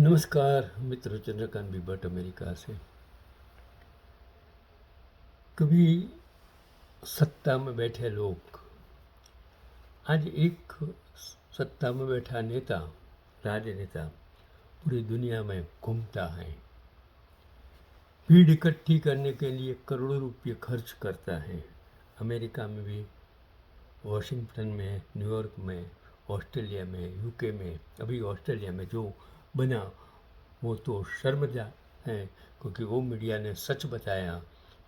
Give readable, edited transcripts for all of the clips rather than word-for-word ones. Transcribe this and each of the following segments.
नमस्कार मित्र, Chandrakant B Bhatt America से। कभी सत्ता में बैठे लोग आज एक सत्ता में बैठा नेता, राजनेता पूरी दुनिया में घूमता है, भीड़ इकट्ठी करने के लिए करोड़ों रुपये खर्च करता है। अमेरिका में भी, वॉशिंगटन में, न्यूयॉर्क में, ऑस्ट्रेलिया में, यूके में, अभी ऑस्ट्रेलिया में जो बना वो तो शर्मजा है, क्योंकि वो मीडिया ने सच बताया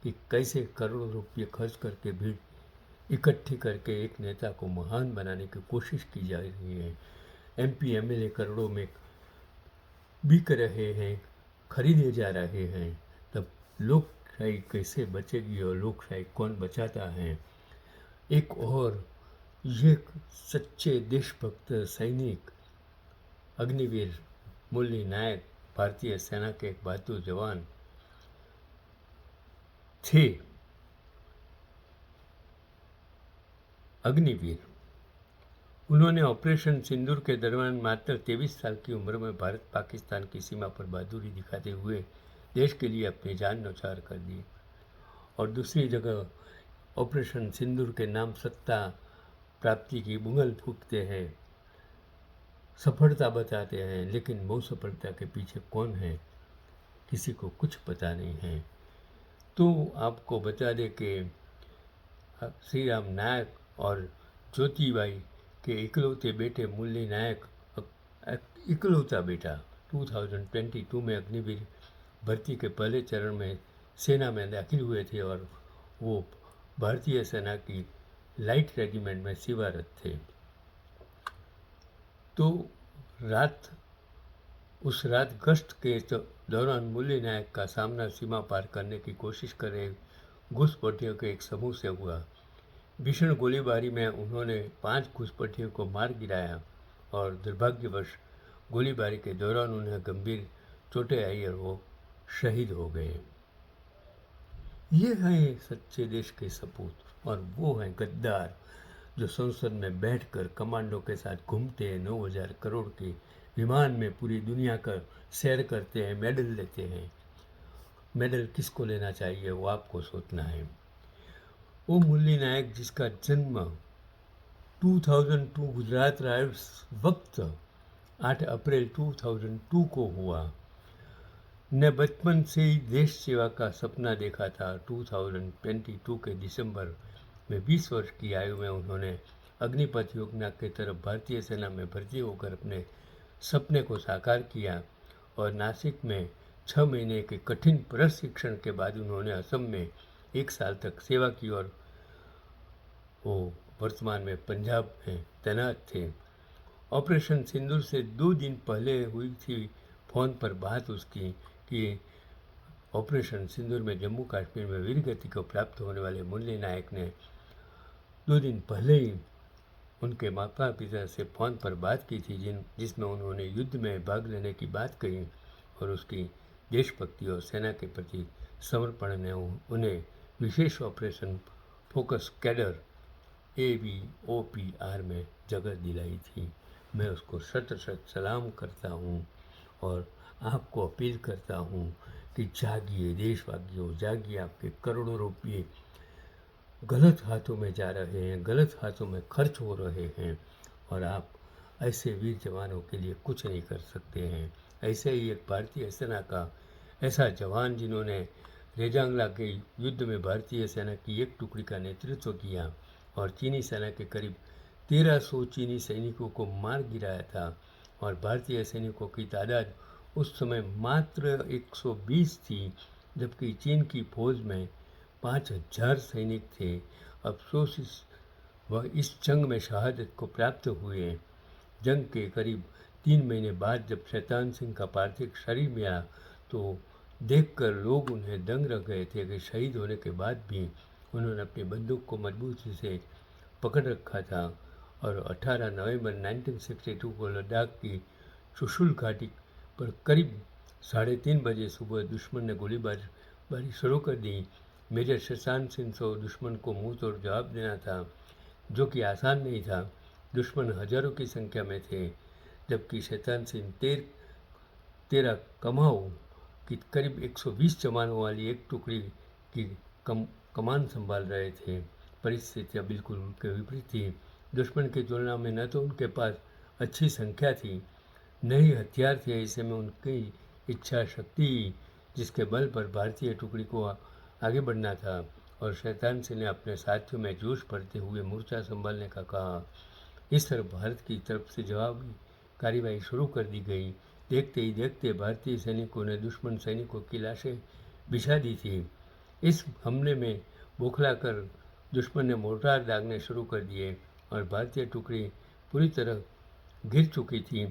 कि कैसे करोड़ों रुपये खर्च करके भीड़ इकट्ठी करके एक नेता को महान बनाने की कोशिश की जा रही है। एमपी एमएलए करोड़ों में बिक रहे हैं, खरीदे जा रहे हैं, तब लोकशाही कैसे बचेगी और लोकशाही कौन बचाता है। एक और ये सच्चे देशभक्त सैनिक अग्निवीर मुरली नायक भारतीय सेना के एक बहादुर जवान थे। अग्निवीर, उन्होंने ऑपरेशन सिंदूर के दौरान मात्र 23 साल की उम्र में भारत पाकिस्तान की सीमा पर बहादुरी दिखाते हुए देश के लिए अपनी जान न्यौछावर कर दी। और दूसरी जगह ऑपरेशन सिंदूर के नाम सत्ता प्राप्ति की बुंगल फूंकते हैं, सफलता बताते हैं, लेकिन वो सफलता के पीछे कौन है किसी को कुछ पता नहीं है। तो आपको बता दें कि श्री राम नायक और ज्योतिबाई के इकलौते बेटे मुरली नायक, इकलौता बेटा, 2022 में अग्निवीर भर्ती के पहले चरण में सेना में दाखिल हुए थे और वो भारतीय सेना की लाइट रेजिमेंट में सेवारत थे। तो उस रात गश्त के दौरान मुरली नायक का सामना सीमा पार करने की कोशिश कर रहे घुसपैठियों के एक समूह से हुआ। भीषण गोलीबारी में उन्होंने 5 घुसपैठियों को मार गिराया और दुर्भाग्यवश गोलीबारी के दौरान उन्हें गंभीर चोटें आई और वो शहीद हो गए। ये हैं सच्चे देश के सपूत, और वो हैं गद्दार जो संसद में बैठकर कमांडो के साथ घूमते हैं, 9,000 करोड़ के विमान में पूरी दुनिया का सैर करते हैं, मेडल लेते हैं। मेडल किसको लेना चाहिए वो आपको सोचना है। वो मुरली नायक जिसका जन्म 2002 गुजरात राइट्स वक्त 8 अप्रैल 2002 को हुआ, ने बचपन से ही देश सेवा का सपना देखा था। 2022 के दिसंबर में 20 वर्ष की आयु में उन्होंने अग्निपथ योजना के तरफ भारतीय सेना में भर्ती होकर अपने सपने को साकार किया और नासिक में 6 महीने के कठिन प्रशिक्षण के बाद उन्होंने असम में 1 साल तक सेवा की और वो वर्तमान में पंजाब में तैनात थे। ऑपरेशन सिंदूर से 2 दिन पहले हुई थी फ़ोन पर बात उसकी कि ऑपरेशन सिंदूर में जम्मू कश्मीर में वीर गति को प्राप्त होने वाले मुरली नायक ने 2 दिन पहले ही उनके माता पिता से फ़ोन पर बात की थी, जिसमें उन्होंने युद्ध में भाग लेने की बात कही और उसकी देशभक्ति और सेना के प्रति समर्पण ने उन्हें विशेष ऑपरेशन फोकस कैडर AVOPR में जगह दिलाई थी। मैं उसको शत सलाम करता हूँ और आपको अपील करता हूँ कि जागिए देशवासियों, जागिए। आपके करोड़ों रुपये गलत हाथों में जा रहे हैं, गलत हाथों में खर्च हो रहे हैं और आप ऐसे वीर जवानों के लिए कुछ नहीं कर सकते हैं। ऐसे ही एक भारतीय सेना का ऐसा जवान जिन्होंने रेजांगला के युद्ध में भारतीय सेना की एक टुकड़ी का नेतृत्व किया और चीनी सेना के करीब 1300 चीनी सैनिकों को मार गिराया था और भारतीय सैनिकों की तादाद उस समय मात्र 120 थी, जबकि चीन की फौज में 5,000 सैनिक थे। अफसोस वह इस जंग में शहादत को प्राप्त हुए। जंग के करीब 3 महीने बाद जब शैतान सिंह का पार्थिव शरीर मिला तो देखकर लोग उन्हें दंग रह गए थे कि शहीद होने के बाद भी उन्होंने अपनी बंदूक को मजबूती से पकड़ रखा था और 18 नवंबर 1962 को लद्दाख की चुशुल घाटी पर करीब 3:30 बजे सुबह दुश्मन ने गोलीबारी शुरू कर दी। मेजर शशांक सिंह को दुश्मन को मुंह तोड़ जवाब देना था, जो कि आसान नहीं था। दुश्मन हजारों की संख्या में थे, जबकि शैतान सिंह तेरा कमाओ कि करीब 120 जवानों वाली एक टुकड़ी की कमान संभाल रहे थे। परिस्थितियाँ बिल्कुल उनके विपरीत थी। दुश्मन की तुलना में न तो उनके पास अच्छी संख्या थी, न ही हथियार थे। ऐसे में उनकी इच्छा शक्ति, जिसके बल पर भारतीय टुकड़ी को आगे बढ़ना था, और शैतान सिंह ने अपने साथियों में जोश भरते हुए मोर्चा संभालने का कहा। इस तरह भारत की तरफ से जवाबी कार्रवाई शुरू कर दी गई। देखते ही देखते भारतीय सैनिकों ने दुश्मन सैनिकों की लाशें बिछा दी थी। इस हमले में बौखलाकर दुश्मन ने मोर्टार दागने शुरू कर दिए और भारतीय टुकड़ी पूरी तरह गिर चुकी थी।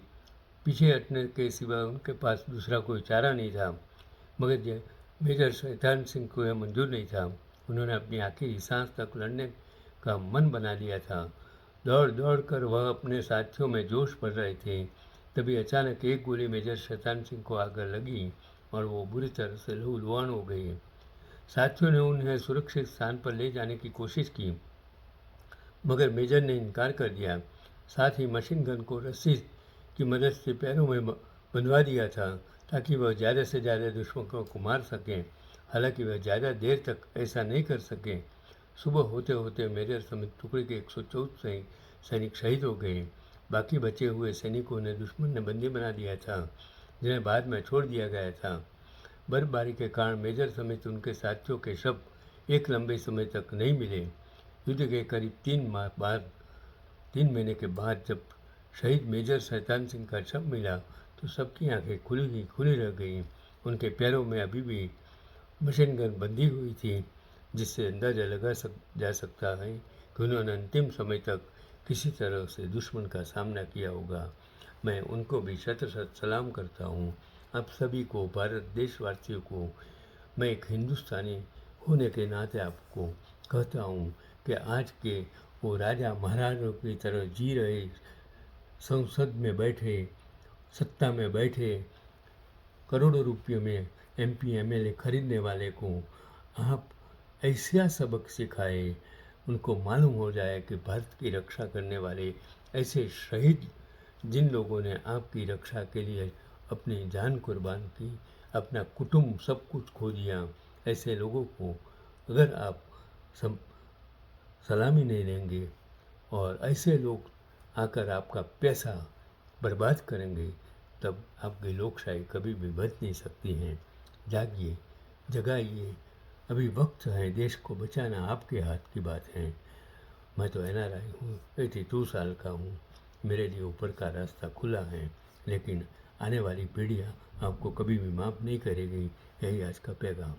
पीछे हटने के सिवा उनके पास दूसरा कोई चारा नहीं था। मगर मेजर शैतान सिंह को यह मंजूर नहीं था। उन्होंने अपनी आखिरी सांस तक लड़ने का मन बना लिया था। दौड़ दौड़ कर वह अपने साथियों में जोश भर रहे थे। तभी अचानक एक गोली मेजर शैतान सिंह को आकर लगी और वो बुरी तरह से लहूलुहान हो गए। साथियों ने उन्हें सुरक्षित स्थान पर ले जाने की कोशिश की, मगर मेजर ने इनकार कर दिया। साथ ही मशीन गन को रस्सी की मदद से पैरों में बंधवा दिया था, ताकि वह ज़्यादा से ज़्यादा दुश्मनों को मार सकें। हालांकि वह ज़्यादा देर तक ऐसा नहीं कर सके। सुबह होते होते मेजर समेत टुकड़ी के 114 सैनिक शहीद हो गए। बाकी बचे हुए सैनिकों ने दुश्मन ने बंदी बना दिया था, जिन्हें बाद में छोड़ दिया गया था। बर्फबारी के कारण मेजर समेत उनके साथियों के शव एक लंबे समय तक नहीं मिले। युद्ध के करीब 3 महीने के बाद जब शहीद मेजर शैतान सिंह का शव मिला, तो सबकी आंखें खुली रह गईं। उनके पैरों में अभी भी मशीन गन बंधी हुई थी, जिससे अंदाज़ा जा सकता है कि उन्होंने अंतिम समय तक किसी तरह से दुश्मन का सामना किया होगा। मैं उनको भी शत शत सलाम करता हूँ। आप सभी को, भारत देशवासियों को, मैं एक हिंदुस्तानी होने के नाते आपको कहता हूँ कि आज के वो राजा महाराजों की तरह जी रहे, संसद में बैठे, सत्ता में बैठे, करोड़ों रुपयों में MP MLA खरीदने वाले को आप ऐसा सबक सिखाए, उनको मालूम हो जाए कि भारत की रक्षा करने वाले ऐसे शहीद, जिन लोगों ने आपकी रक्षा के लिए अपनी जान कुर्बान की, अपना कुटुंब सब कुछ खो दिया, ऐसे लोगों को अगर आप सलामी नहीं देंगे और ऐसे लोग आकर आपका पैसा बर्बाद करेंगे, तब आपकी लोकशाही कभी भी बच नहीं सकती है। जागिए, जगाइए, अभी वक्त है, देश को बचाना आपके हाथ की बात है। मैं तो NRI हूँ, 82 साल का हूँ। मेरे लिए ऊपर का रास्ता खुला है, लेकिन आने वाली पीढ़ियाँ आपको कभी भी माफ़ नहीं करेगी। यही आज का पैगाम।